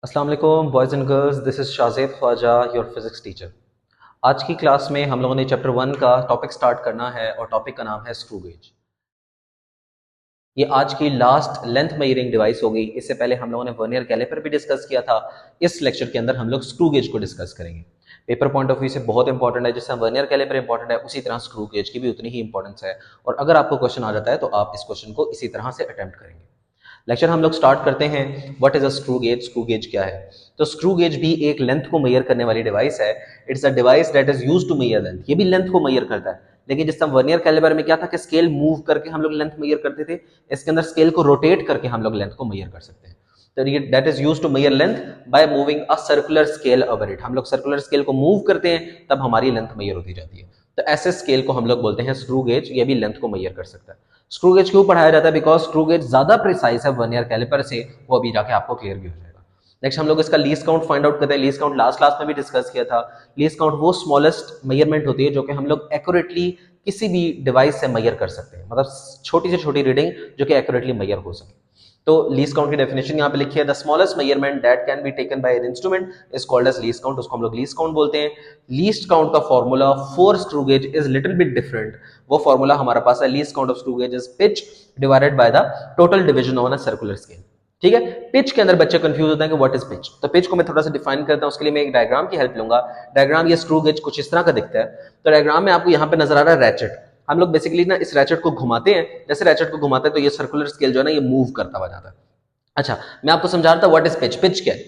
अस्सलाम वालेकुम boys and girls, this is Shazeb Khwaja, your physics teacher. आज की क्लास में हम लोगों ने चैप्टर 1 का टॉपिक स्टार्ट करना है और टॉपिक का नाम है स्क्रू गेज। ये आज की लास्ट लेंथ मेजरिंग डिवाइस होगी। इससे पहले हम लोगों ने वर्नियर कैलिपर भी डिस्कस किया था। इस लेक्चर के अंदर हम लोग स्क्रू गेज को डिस्कस करेंगे। पेपर पॉइंट ऑफ व्यू से बहुत इंपॉर्टेंट है। जैसे वर्नियर कैलिपर इंपॉर्टेंट है, उसी तरह स्क्रू गेज की भी उतनी ही इंपॉर्टेंस है। और अगर आपको क्वेश्चन आ जाता है तो आप इस क्वेश्चन को इसी तरह से अटेम्प्ट करेंगे। लेक्चर हम लोग स्टार्ट करते हैं। What is a screw gauge? Screw gauge क्या है? तो स्क्रू गेज भी एक लेंथ को मेजर करने वाली डिवाइस है। It's a device that is used to measure length. ये भी लेंथ को मेजर करता है, लेकिन जिस तरह वर्नियर कैलिपर में क्या था कि स्केल मूव करके हम लोग लेंथ मेजर करते थे, इसके अंदर स्केल को रोटेट करके हम लोग लेंथ को मेजर कर सकते हैं। तो ये that is used to measure length by moving a circular scale over it. हम लोग सर्कुलर स्केल को मूव करते हैं तब हमारी लेंथ मेजर होती जाती है। तो ऐसे स्केल को हम लोग बोलते हैं स्क्रू गेज। ये भी लेंथ को मेजर कर सकता है। स्क्रू गेज क्यों पढ़ाया जाता है? बिकॉज स्क्रू गेज ज्यादा प्रिसाइज है वर्नियर कैलिपर से। वो अभी जाके आपको क्लियर भी हो जाएगा। नेक्स्ट हम लोग इसका लीस्ट काउंट फाइंड आउट करते हैं। लीस्ट काउंट लास्ट क्लास में भी डिस्कस किया था। लीस्ट काउंट वो स्मॉलेस्ट मेजरमेंट होती है जो कि हम लोग एक्यूरेटली किसी भी डिवाइस से मेजर कर सकते हैं, मतलब छोटी से छोटी रीडिंग जो कि एक्यूरेटली मेजर हो सके। तो लीस्ट काउंट की डेफिनेशन यहाँ पे लिखी है, the smallest measurement that can be taken by an instrument is called as least count. उसको हम लोग लीस्ट काउंट बोलते हैं। लीस्ट काउंट का formula for screw gauge is little bit different. वो फॉर्मूला हमारे पास है, least count of screw gauge is pitch divided by the total division on a circular scale. ठीक है। पिच के अंदर बच्चे कंफ्यूज होते हैं कि व्हाट इज पिच। तो पिच को मैं थोड़ा सा डिफाइन करता हूं। उसके लिए मैं एक डायग्राम की हेल्प लूंगा। डायग्राम ये स्क्रू गेज कुछ इस तरह का दिखता है। तो डायग्राम में आपको यहाँ पे नजर आ रहा है रैचेट। हम लोग बेसिकली ना इस रैचेट को घुमाते हैं। जैसे रैचेट को घुमाते हैं तो ये सर्कुलर स्केल जो है ना ये मूव करता हुआ जाता है। अच्छा, मैं आपको समझा रहा था व्हाट इज पिच। पिच क्या है?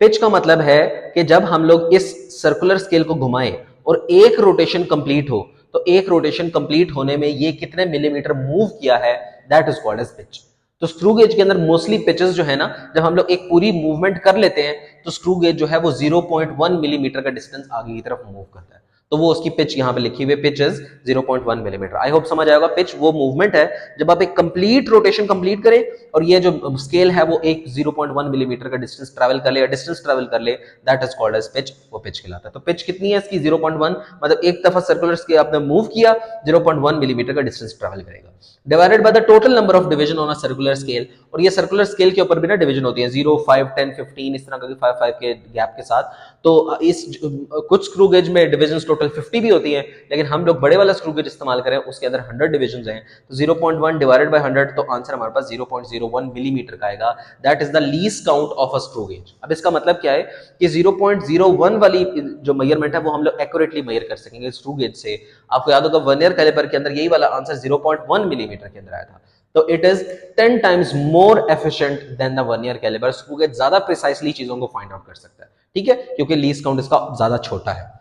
पिच का मतलब है कि जब हम लोग इस सर्कुलर स्केल को घुमाएं और एक रोटेशन कंप्लीट हो, तो एक रोटेशन कंप्लीट होने में ये कितने मिलीमीटर मूव किया है, that is called as pitch. तो स्क्रू गेज के अंदर मोस्टली पिचेस जो है ना, जब हम लोग एक पूरी मूवमेंट कर लेते हैं तो स्क्रू गेज जो है वो 0.1 मिलीमीटर का डिस्टेंस आगे की तरफ मूव करता है। तो वो उसकी पिच यहाँ पे लिखी हुई, pitch is 0.1 millimetre. I hope समझ आएगा। पिच वो मूवमेंट है जब आप एक कंप्लीट रोटेशन कंप्लीट करें और ये जो स्केल है वो एक 0.1 मिलीमीटर का डिस्टेंस ट्रैवल कर ले या डिस्टेंस ट्रैवल कर ले, that is called as pitch. वो पिच कहलाता है। तो पिच कितनी है इसकी? 0.1, मतलब एक दफा सर्कुलर स्केल आपने मूव किया, 0.1 मिलीमीटर का डिस्टेंस ट्रैवल करेगा, divided by the total number of division on a circular scale. और ये सर्कुलर स्केल के ऊपर भी ना डिवीजन होती है, 0, 5, 10, 15 इस तरह का 5 के गैप के साथ। तो इस कुछ स्क्रू गेज में डिवीजन टोटल 50 भी होती है, लेकिन हम लोग बड़े वाला स्क्रू गेज इस्तेमाल करें उसके अंदर 100 डिवीजन हैं। तो 0.1 डिवाइडेड बाय 100, तो आंसर हमारे पास 0.01 मिलीमीटर का आएगा। That is the least count of a screw gauge. अब इसका मतलब क्या है कि 0.01 वाली जो मेजरमेंट है वो हम लोग एक्यूरेटली मेजर कर सकेंगे स्क्रू गेज से। आपको याद होगा वर्नियर कैलिपर के अंदर यही वाला आंसर 0.1 मिलीमीटर के अंदर आया था। तो it is 10 times more efficient than the vernier calliper. Screw gauge ज्यादा प्रिसाइसली चीजों को फाइंड आउट कर सकता है। ठीक है, क्योंकि लीस्ट काउंट इसका ज्यादा छोटा है।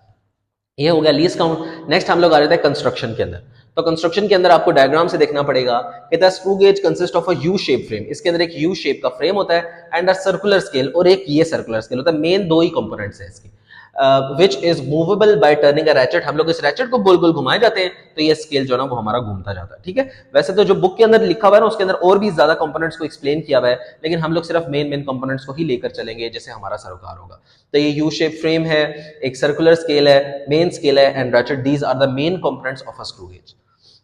ये हो गया लीस्ट काउंट। नेक्स्ट हम लोग आ जाते हैं कंस्ट्रक्शन के अंदर। तो कंस्ट्रक्शन के अंदर आपको डायग्राम से देखना पड़ेगा कि the screw gauge consist of a U shape frame. इसके अंदर एक यू शेप का फ्रेम होता है एंड अ सर्कुलर स्केल, और एक ये सर्कुलर स्केल होता है। मेन दो ही कंपोनेंट्स है इसके, which is movable bye turning a ratchet. हम लोग इस रैचेट को गोल गोल घुमाए जाते हैं तो ये स्केल जो है ना वो हमारा घूमता जाता है। ठीक है। वैसे तो जो बुक के अंदर लिखा हुआ है ना उसके अंदर और भी ज्यादा कंपोनेंट्स को एक्सप्लेन किया हुआ है, लेकिन हम लोग सिर्फ मेन मेन कंपोनेंट्स को ही लेकर चलेंगे जैसे हमारा सरोकार होगा। तो ये यू शेप फ्रेम है, एक सर्कुलर स्केल है, मेन स्केल है and ratchet. These are the main components of a screw gauge.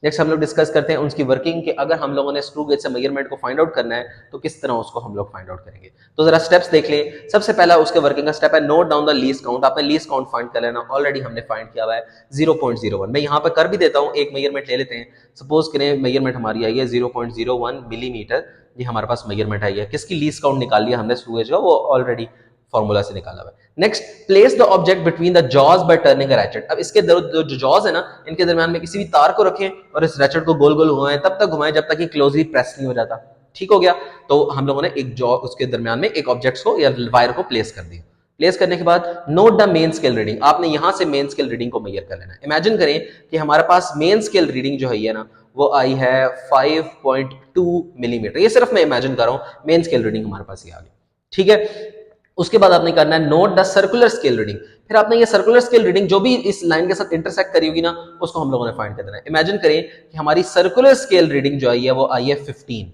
Next हम लोग डिस्कस करते हैं उनकी वर्किंग के। अगर हम लोगों ने स्क्रू गेज से मेजरमेंट को फाइंड आउट करना है तो किस तरह उसको हम लोग फाइंड आउट करेंगे। तो जरा स्टेप्स देख ले। सबसे पहला उसके वर्किंग का स्टेप है note down the least count. आपने लीस्ट काउंट फाइंड कर लेना, ऑलरेडी हमने फाइंड किया हुआ है 0.01। मैं यहाँ पर कर भी देता हूँ, एक मेजरमेंट ले लेते हैं। सपोज करें मेजरमेंट हमारी आई है 0.01 मिलीमीटर। ये हमारे पास मेजरमेंट आई है। किसकी लीस्ट काउंट निकाल लिया हमने स्क्रू गेज का, वो ऑलरेडी फॉर्मूला से निकाला हुआ है। Next, place the object between the jaws bye turning a ratchet. अब इसके जो जॉज है ना, इनके दरमियान में किसी भी तार को रखें और इस रैचेट को गोल गोल घुमाएं, तब तक घुमाएं जब तक ये क्लोजली प्रेस नहीं हो जाता। ठीक हो गया। तो हम लोगों ने एक जॉ उसके दरमियान में एक ऑब्जेक्ट को या वायर को प्लेस कर दिया। प्लेस करने के बाद note the main scale reading. आपने यहां से मेन स्केल रीडिंग को मेजर कर लेना है। इमेजिन करें कि हमारे पास मेन स्केल रीडिंग जो है ये ना वो आई है 5.2 मिलीमीटर। ये सिर्फ मैं इमेजिन कर रहा हूं, मेन स्केल रीडिंग हमारे पास ये आ गई। ठीक है। उसके बाद आपने करना है note the circular scale reading. फिर आपने ये सर्कुलर स्केल रीडिंग जो भी इस लाइन के साथ इंटरसेक्ट करी होगी ना, उसको हम लोगों ने फाइंड कर देना है। इमेजिन करें कि हमारी सर्कुलर स्केल रीडिंग जो आई है वो आई है 15।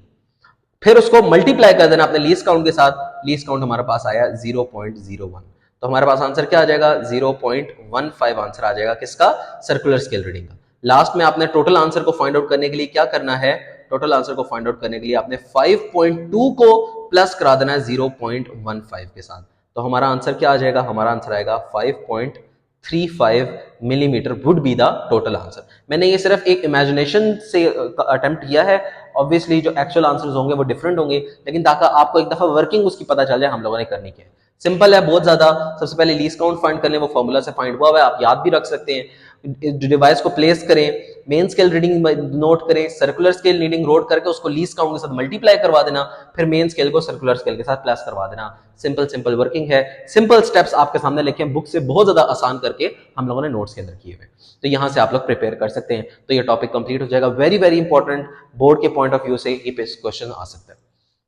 फिर उसको मल्टीप्लाई कर देना अपने लीस्ट काउंट के साथ। लीस्ट काउंट हमारे पास आया 0.01। तो हमारे पास आंसर क्या आ जाएगा? 0.15 आंसर आ जाएगा किसका? सर्कुलर स्केल रीडिंग का। लास्ट में आपने टोटल आंसर को फाइंड आउट करने के लिए क्या करना है? टोटल आंसर को फाइंड आउट करने के लिए आपने 5.2 को प्लस करा देना है 0.15 के साथ। तो हमारा आंसर क्या आ जाएगा, हमारा आंसर आएगा 5.35 millimetre would be the total answer. मैंने ये सिर्फ एक इमेजिनेशन से अटेम्प्ट किया है, ऑब्वियसली जो एक्चुअल आंसर्स होंगे वो डिफरेंट होंगे, लेकिन ताकि आपको एक दफा वर्किंग उसकी पता चल जाए हम लोगों ने करनी क्या है। सिंपल है बहुत ज्यादा। सबसे पहले लीस्ट काउंट फाइंड कर लें, वो फॉर्मूला से फाइंड हुआ है, आप याद भी रख सकते हैं। डिवाइस को प्लेस करें, मेन स्केल रीडिंग नोट करें, सर्कुलर स्केल रीडिंग नोट करके उसको लीस्ट काउंट के साथ मल्टीप्लाई करवा देना, फिर मेन स्केल को सर्कुलर स्केल के साथ प्लस करवा देना। सिंपल सिंपल वर्किंग है, सिंपल स्टेप्स आपके सामने लिखे बुक से बहुत ज्यादा आसान करके हम लोगों ने नोट्स के अंदर किए हुए, तो यहां से आप लोग प्रिपेयर कर सकते हैं। तो ये टॉपिक कंप्लीट हो जाएगा। वेरी वेरी इंपॉर्टेंट, बोर्ड के पॉइंट ऑफ व्यू से ये क्वेश्चन आ सकता है।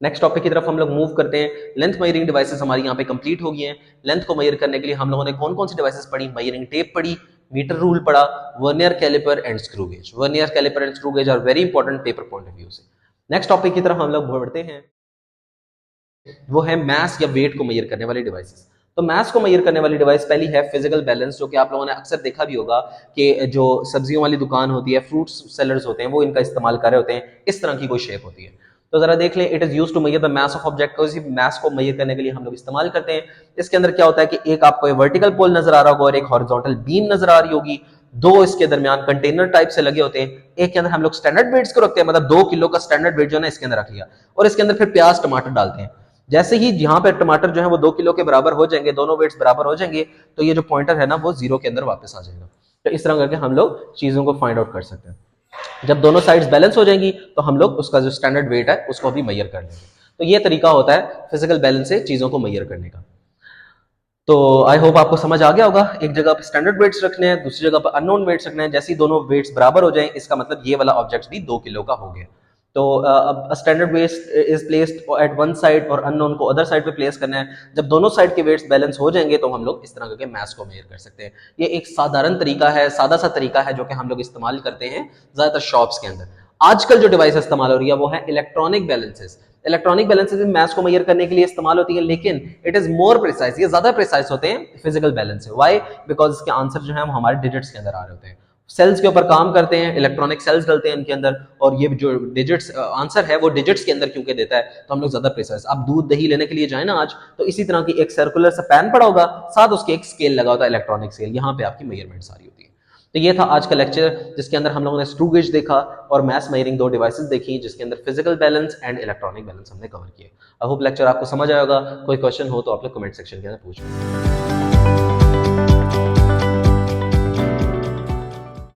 नेक्स्ट टॉपिक की तरफ हम लोग मूव करते हैं। लेंथ मेजरिंग डिवाइसेस हमारी यहाँ पे कंप्लीट हो गई हैं। लेंथ को मेजर करने के लिए हम लोगों ने कौन कौन सी डिवाइसेस पढ़ी, मेजरिंग टेप पढ़ी, मीटर रूल पढ़ा, vernier calliper and screw gauge. Vernier calliper and screw gauge are very important paper point of view से। नेक्स्ट टॉपिक की तरफ हम लोग बढ़ते हैं, वो है मास या वेट को मेजर करने वाली डिवाइसेस। तो मास को मेजर करने वाली डिवाइस पहली है फिजिकल बैलेंस, जो कि आप लोगों ने अक्सर देखा भी होगा कि जो सब्जियों वाली दुकान होती है, फ्रूट सेलर्स होते हैं, वो इनका इस्तेमाल कर रहे होते हैं। इस तरह की कोई शेप होती है, तो जरा देख लें। It is used to measure the mass of object. इसी मास को मेजर करने के लिए हम लोग इस्तेमाल करते हैं। इसके अंदर क्या होता है कि एक आपको वर्टिकल पोल नजर आ रहा होगा और एक हॉरिजॉन्टल बीम नजर आ रही होगी। दो इसके दरमियान कंटेनर टाइप से लगे होते हैं। एक के अंदर हम लोग स्टैंडर्ड वेट्स को रखते हैं, मतलब 2 किलो का स्टैंडर्ड वेट जो है ना इसके अंदर रख लिया, और इसके अंदर फिर प्याज टमाटर डालते हैं। जैसे ही यहाँ पे टमाटर जो है वो 2 किलो के बराबर हो जाएंगे, दोनों वेट्स बराबर हो जाएंगे, तो ये जो पॉइंटर है ना वो 0 के अंदर वापस आ जाएगा। तो इस तरह करके हम लोग चीजों को फाइंड आउट कर सकते हैं। जब दोनों साइड्स बैलेंस हो जाएंगी तो हम लोग उसका जो स्टैंडर्ड वेट है उसको भी मेजर कर लेंगे। तो ये तरीका होता है फिजिकल बैलेंस से चीजों को मेजर करने का। तो आई होप आपको समझ आ गया होगा। एक जगह पर स्टैंडर्ड वेट्स रखने हैं, दूसरी जगह पर अननोन वेट्स रखने हैं। जैसे ही दोनों वेट्स बराबर हो जाएं, इसका मतलब ये वाला ऑब्जेक्ट भी 2 किलो का हो गया। तो अब standard weight is placed at one side और अननोन को अदर साइड पे प्लेस करना है। जब दोनों साइड के वेट्स बैलेंस हो जाएंगे तो हम लोग इस तरह के मास को मेजर कर सकते हैं। ये एक साधारण तरीका है, सादा सा तरीका है, जो कि हम लोग इस्तेमाल करते हैं ज्यादातर शॉप्स के अंदर। आजकल जो डिवाइस इस्तेमाल हो रही है वो है electronic balances. Electronic balances maths को मेजर करने के लिए इस्तेमाल होती है, लेकिन इट इज मोर प्रिसाइज, ये ज्यादा प्रिसाइज होते हैं फिजिकल बैलेंस से। व्हाई? बिकॉज इसके आंसर जो है वो हमारे डिजिट्स के अंदर आ रहे होते हैं। सेल्स के ऊपर काम करते हैं, इलेक्ट्रॉनिक सेल्स डलते हैं इनके अंदर, और ये जो डिजिट्स आंसर है वो डिजिट्स के अंदर क्योंकि देता है, तो हम लोग ज्यादा प्रिसाइज। आप दूध दही लेने के लिए जाए ना आज, तो इसी तरह की एक सर्कुलर सा पैन पड़ा होगा, साथ उसके एक स्केल लगा होता है, इलेक्ट्रॉनिक स्केल। यहाँ पे आपकी मेजरमेंट सारी होती है। तो ये था आज का लेक्चर, जिसके अंदर हम लोगों ने स्क्रू गेज देखा और मास मेजरिंग 2 डिवाइसेस देखी, जिसके अंदर physical balance and electronic balance हमने कवर किए। आई होप लेक्चर आपको समझ आएगा। कोई क्वेश्चन हो तो आप लोग कमेंट सेक्शन के अंदर पूछो।